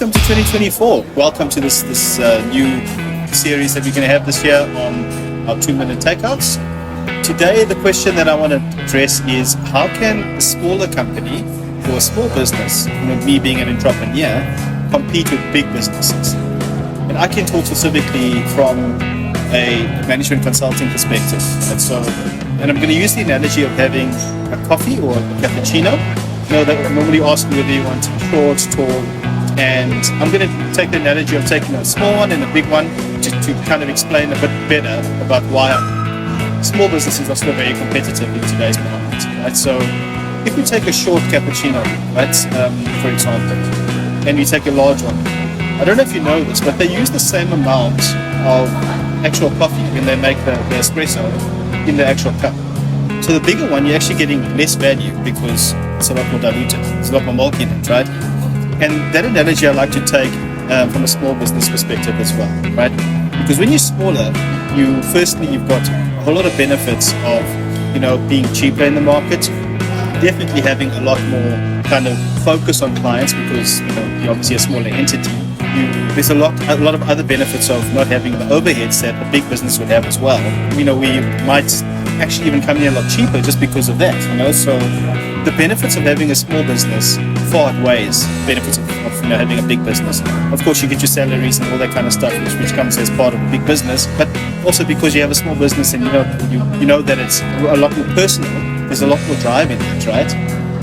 welcome to 2024. Welcome to this new series that we're going to have this year on our 2-minute takeouts. Today, the question that I want to address is how can a smaller company or a small business, me being an entrepreneur, compete with big businesses? And I can talk specifically from a management consulting perspective. And I'm going to use the analogy of having a coffee or a cappuccino. That I normally ask you whether you want short, tall, and I'm going to take the analogy of taking a small one and a big one to kind of explain a bit better about why small businesses are still very competitive in today's market. Right? So if we take a short cappuccino, right, for example, and we take a large one, I don't know if you know this, but they use the same amount of actual coffee when they make the espresso in the actual cup. So the bigger one, you're actually getting less value because it's a lot more diluted. There's a lot more milk in it, right? And that analogy I like to take from a small business perspective as well, right? Because when you're smaller, you've got a whole lot of benefits of, being cheaper in the market, definitely having a lot more kind of focus on clients because, you're obviously a smaller entity. There's a lot of other benefits of not having the overheads that a big business would have as well. We might actually even come in a lot cheaper just because of that, So the benefits of having a small business far outweighs benefits of having a big business. Of course, you get your salaries and all that kind of stuff, which comes as part of a big business. But also because you have a small business and you know that it's a lot more personal. There's a lot more drive in it, right?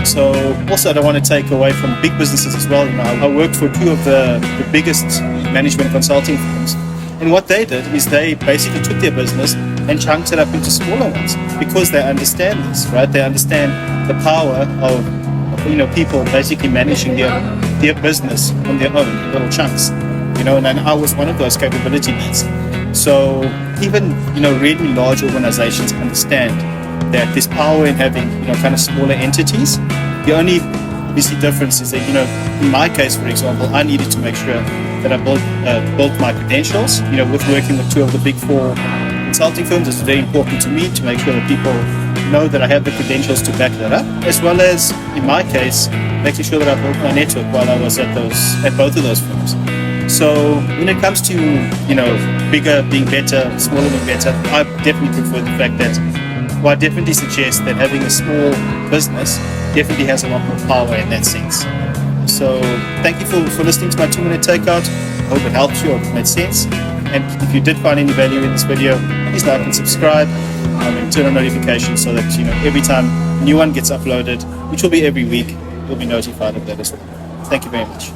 So also I don't want to take away from big businesses as well. I worked for two of the biggest management consulting firms. And what they did is they basically took their business and chunked it up into smaller ones because they understand this, right? They understand the power of people basically managing their business on their own in little chunks, and I was one of those capability leads. So even really large organizations understand that there's power in having kind of smaller entities. The only obviously difference is that in my case, for example, I needed to make sure that I built my credentials. With working with two of the big four consulting firms, it's very important to me to make sure that people know that I have the credentials to back that up, as well as in my case, making sure that I built my network while I was at both of those firms. So when it comes to bigger being better, smaller being better, I definitely prefer the fact that. Well, I definitely suggest that having a small business definitely has a lot more power in that sense. So thank you for listening to my 2-minute takeout. I hope it helped you or it made sense. And if you did find any value in this video, please like and subscribe and turn on notifications so that every time a new one gets uploaded, which will be every week, you'll be notified of that as well. Thank you very much.